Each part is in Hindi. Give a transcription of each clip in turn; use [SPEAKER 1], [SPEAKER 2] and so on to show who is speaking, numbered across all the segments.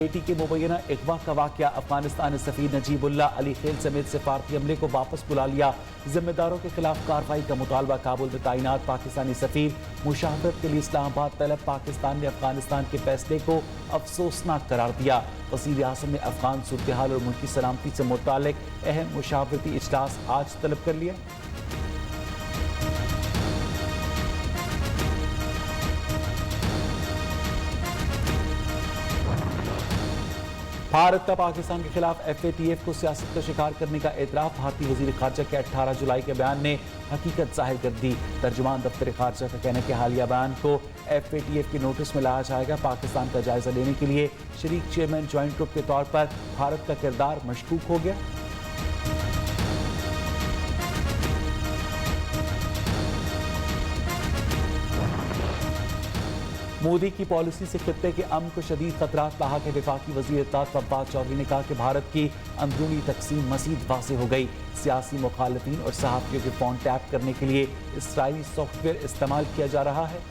[SPEAKER 1] बेटी के मुबैना अगवा का वाकया। अफगानिस्तान सफीर नजीबुल्लाह अली खेल समेत सिफारती अमले को वापस बुला लिया। जिम्मेदारों के खिलाफ कार्रवाई का मुतालबा। काबुल में तैनात पाकिस्तानी सफीर मुशावरत के लिए इस्लामाबाद तलब। पाकिस्तान ने अफगानिस्तान के फैसले को अफसोसनाक करार दिया। वज़ीर आज़म ने अफगान सूरत हाल और मुल्की सलामती से मुतालिक अहम मुशावरती इजलास आज तलब कर लिया। भारत का पाकिस्तान के खिलाफ FATF को सियासत का शिकार करने का एतराफ। भारतीय वजीर खारजा के 18 जुलाई के बयान ने हकीकत जाहिर कर दी। तर्जुमान दफ्तर खारजा का कहना है कि हालिया बयान को FATF के नोटिस में लाया जाएगा। पाकिस्तान का जायजा लेने के लिए शरीक चेयरमैन ज्वाइंट ग्रुप के तौर पर भारत का किरदार मशकूक हो गया। मोदी की पॉलिसी से खित्ते के अमन को शदीद खतरात लाहक है। वफाकी वज़ीर इत्तेदाद फवाद चौधरी ने कहा कि भारत की अंदरूनी तकसीम मज़ीद वाज़ेह हो गई। सियासी मुखालिफिन और सहाफ़ियों के फ़ोन टैप करने के लिए इसराइली सॉफ्टवेयर इस्तेमाल किया जा रहा है।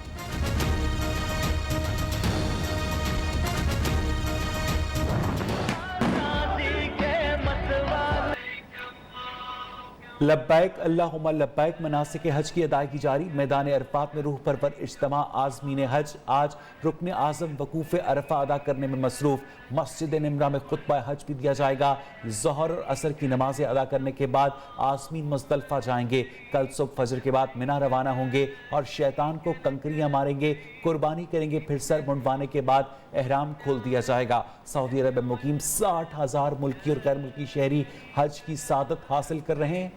[SPEAKER 1] लब्बैक अल्लाहुम्मा लब्बैक मनासिक हज की अदायगी जारी। मैदान अरफात में रूह परवर इज्तिमा आज़मीन हज। आज रुकन आज़म वकूफ़ अरफा अदा करने में मसरूफ़। मस्जिद निमरा में खुतबा हज भी दिया जाएगा। ज़ोहर और असर की नमाजें अदा करने के बाद आज़मीन मुज़दलिफ़ा जाएंगे। कल सुबह फजर के बाद मिना रवाना होंगे और शैतान को कंकरियाँ मारेंगे, कुर्बानी करेंगे। फिर सर मुंडवाने के बाद एहराम खोल दिया जाएगा। सऊदी अरब में मुकीम 60,000 मुल्की और गैर मुल्की शहरी हज की सादत हासिल कर रहे हैं।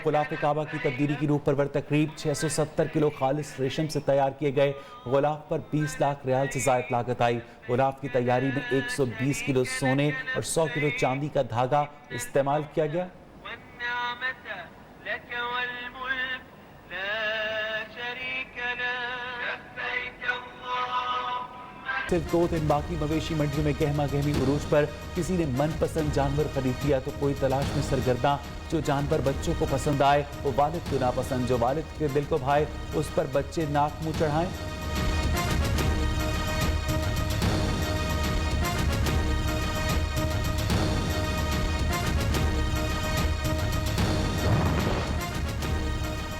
[SPEAKER 1] गुलाफ काबा की तब्दीली की रूह परवर तकरीब। 670 किलो खालिस रेशम से तैयार किए गए गुलाफ पर 20 लाख रियाल से ज़ायद लागत आई। गुलाफ की तैयारी में 120 किलो सोने और 100 किलो चांदी का धागा इस्तेमाल किया गया। सिर्फ 2 दिन बाकी मवेशी मंडियों में गहमा गहमी उरूज पर किसी ने मनपसंद जानवर खरीद लिया तो कोई तलाश में सरगर्दा। जो जानवर बच्चों को पसंद आए वो वालिद को नापसंद। जो वालिद के दिल को भाए उस पर बच्चे नाक मुंह चढ़ाएं।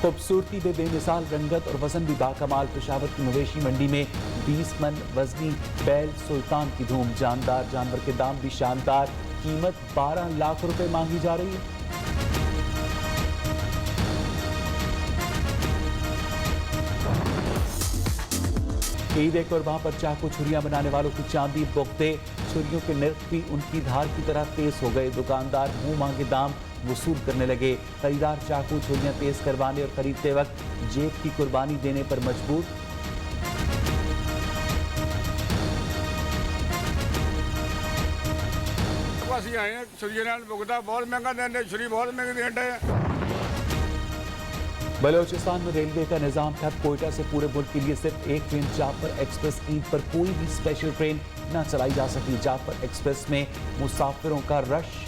[SPEAKER 1] खूबसूरती में बेमिसाल, रंगत और वजन भी बाकमाल। पेशावर की मवेशी मंडी में 20 मन वजनी बैल सुल्तान की धूम। जानदार जानवर के दाम भी शानदार। कीमत 12 लाख रुपए मांगी जा रही है। ईद कुर्बान पर चाकू छुरियां बनाने वालों की चांदी बोगते। छुरियों के नर्ख भी उनकी धार की तरह तेज हो गए। दुकानदार मुंह मांगे दाम वसूल करने लगे। खरीदार चाकू छुरियां तेज करवाने और खरीदते वक्त जेब की कुर्बानी देने पर मजबूर।
[SPEAKER 2] बहुत महंगा देंगे, छुरी बहुत महंगी देंगे।
[SPEAKER 1] बलोचिस्तान में रेलवे का निजाम ठप। कोयटा से पूरे मुल्क के लिए सिर्फ एक ट्रेन जाफर एक्सप्रेस। ईद पर कोई भी स्पेशल ट्रेन न चलाई जा सकी। जाफर एक्सप्रेस में मुसाफिरों का रश।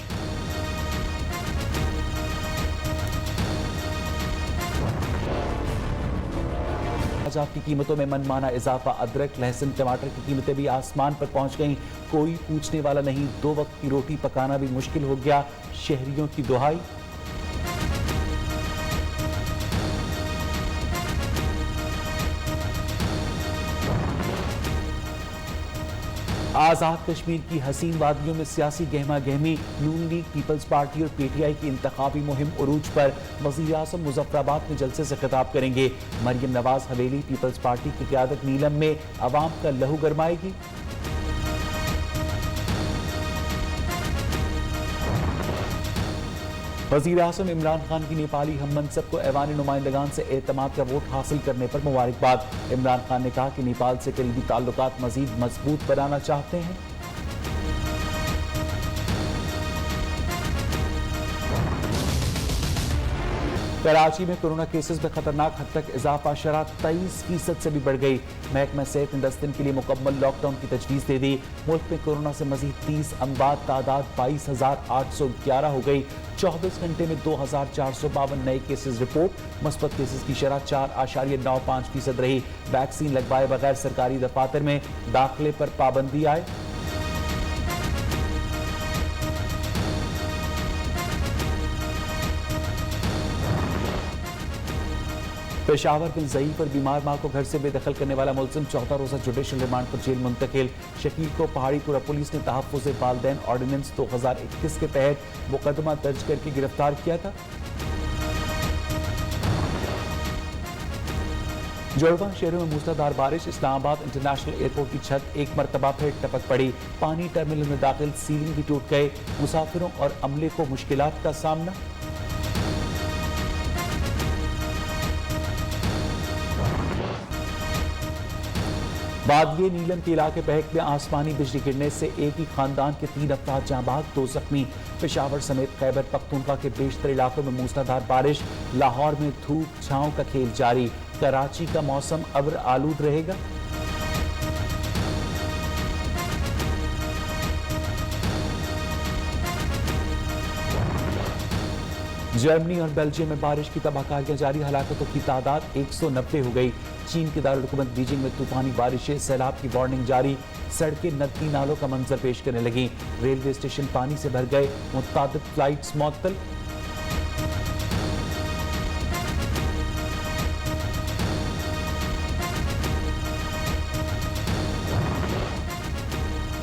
[SPEAKER 1] की कीमतों में मनमाना इजाफा। अदरक, लहसुन, टमाटर की कीमतें भी आसमान पर पहुंच गईं। कोई पूछने वाला नहीं। 2 वक्त की रोटी पकाना भी मुश्किल हो गया। शहरियों की दुहाई। आज़ाद कश्मीर की हसीन वादियों में सियासी गहमा गहमी। नून लीग, पीपल्स पार्टी और PTI की इंतखाबी मुहिम उरूज पर। वज़ीर आज़म मुज़फ्फराबाद में जलसे से खिताब करेंगे। मरियम नवाज हवेली पीपल्स पार्टी की क़यादत नीलम में अवाम का लहू गरमाएगी। वज़ीर आज़म इमरान खान की नेपाली हम मनसब को ऐवान नुमाइंदगान से एतमाद का वोट हासिल करने पर मुबारकबाद। इमरान खान ने कहा कि नेपाल से करीबी ताल्लुकात मज़ीद मजबूत बनाना चाहते हैं। कराची में कोरोना केसेस में खतरनाक हद तक इजाफा, शरह 23% से भी बढ़ गई। महकमा सेहत ने 10 दिन के लिए मुकम्मल लॉकडाउन की तजवीज़ दे दी। मुल्क में कोरोना से मजीद 30 अमवात, तादाद 22,811 हो गई। 24 घंटे में 2,452 नए केसेस रिपोर्ट। मुस्बत केसेस की शरह 4.95% रही। वैक्सीन लगवाए बगैर सरकारी दफातर में दाखिले पर पाबंदी आए। पेशावर बिन ज़ईफ पर बीमार मां को घर से बेदखल करने वाला मुलजिम 14 रोजा जुडिशल रिमांड पर जेल मुंतकिल। शकील को पहाड़ीपुरा पुलिस ने तहफ़्फ़ुज़ वालिदैन ऑर्डिनेंस 2021 के तहत मुकदमा दर्ज करके गिरफ्तार किया था। जोड़वा शहरों में मूसलाधार बारिश। इस्लामाबाद इंटरनेशनल एयरपोर्ट की छत एक मरतबा फिर टपक पड़ी। पानी टर्मिनल में दाखिल, सीलिंग भी टूट गए। मुसाफिरों और अमले को मुश्किलात का सामना। बादलिए नीलम के इलाके बहक में आसमानी बिजली गिरने से एक ही खानदान के 3 अफराद जहां बहक, 2 जख्मी। पेशावर समेत खैबर पख्तूनख्वा के बेशतर इलाकों में मूसलाधार बारिश। लाहौर में धूप छांव का खेल जारी। कराची का मौसम अब्र आलूद रहेगा। जर्मनी और बेल्जियम में बारिश की तबाहकारियां जारी। हलाकतों की तादाद 190 हो गई। चीन के दारुल-हुकूमत बीजिंग में तूफानी बारिशें, सैलाब की वार्निंग जारी। सड़कें नदी नालों का मंजर पेश करने लगी। रेलवे स्टेशन पानी से भर गए। मुतादिद फ्लाइट्स मुअत्तल।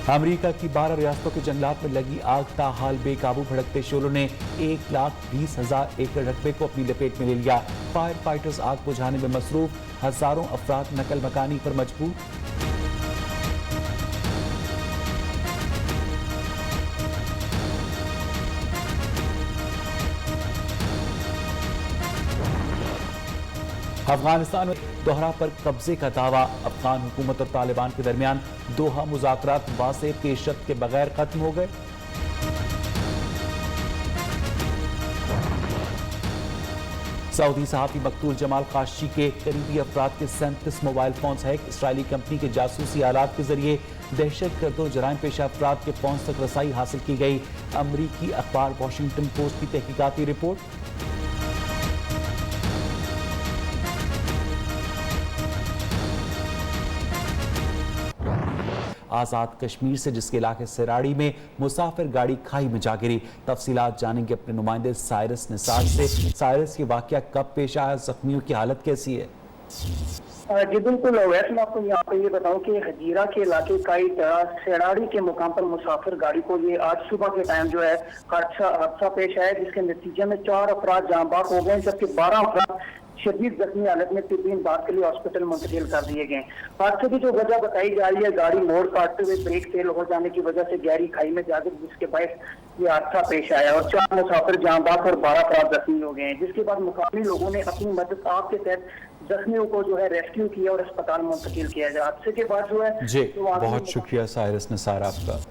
[SPEAKER 1] अमेरिका की 12 रियासतों के जंगलात में लगी आग ताहाल बेकाबू। भड़कते शोलों ने 1,20,000 एकड़ रकबे को अपनी लपेट में ले लिया। फायर फाइटर्स आग बुझाने में मसरूफ। हजारों अफराद नकल मकानी पर मजबूर। अफगानिस्तान में दोहरा पर कब्जे का दावा। अफगान हुकूमत और तालिबान के दरमियान दोहा मुज़ाकरात वाज़ेह पेशरफ्त के बगैर खत्म हो गए। सऊदी सहाफ़ी मकतूल जमाल खाशगी के करीबी अफराद के 37 mobile phones hack. Israeli company के जासूसी आलात के जरिए दहशतगर्दों जराइम पेशा अफराद के फोन तक रसाई हासिल की गई। अमरीकी अखबार वॉशिंगटन पोस्ट की तहकीकाती रिपोर्ट। आज़ाद कश्मीर से जिसके इलाके सराड़ी में मुसाफिर गाड़ी खाई में जा गिरी। तफसीलात जानेंगे अपने नुमाइंदे साइरस निसार से। साइरस, ये वाकया कब पेश आया? जख्मियों की हालत कैसी है?
[SPEAKER 3] जी बिल्कुल। वैसे मैं आपको यहाँ पे ये बताऊँ कि हजीरा के इलाके का सेराड़ी के मुकाम पर मुसाफिर गाड़ी को ये आज सुबह के टाइम जो है हादसा पेश आया, जिसके नतीजे में 4 अफराद जाँ बाक हो गए, जबकि 12 अफराद शदीद जख्मी हालत में तिब्बी इमदाद के लिए हॉस्पिटल मुंतकिल कर दिए गए। हादसे की जो वजह बताई जा रही है, गाड़ी मोड़ काटते हुए ब्रेक फेल हो जाने की वजह से गहरी खाई में जा गई, जिसके बायस ये हादसा पेश आया और 4 मुसाफिर जाँ बाक और 12 अफराद जख्मी हो गए हैं। जिसके बाद मुकामी लोगों ने अपनी मदद आप के तहत जख्मियों को जो है रेस्क्यू किया और अस्पताल मुंतकिल किया। हादसे के बाद जो है
[SPEAKER 1] जी, बहुत शुक्रिया साइरस निसार आपका।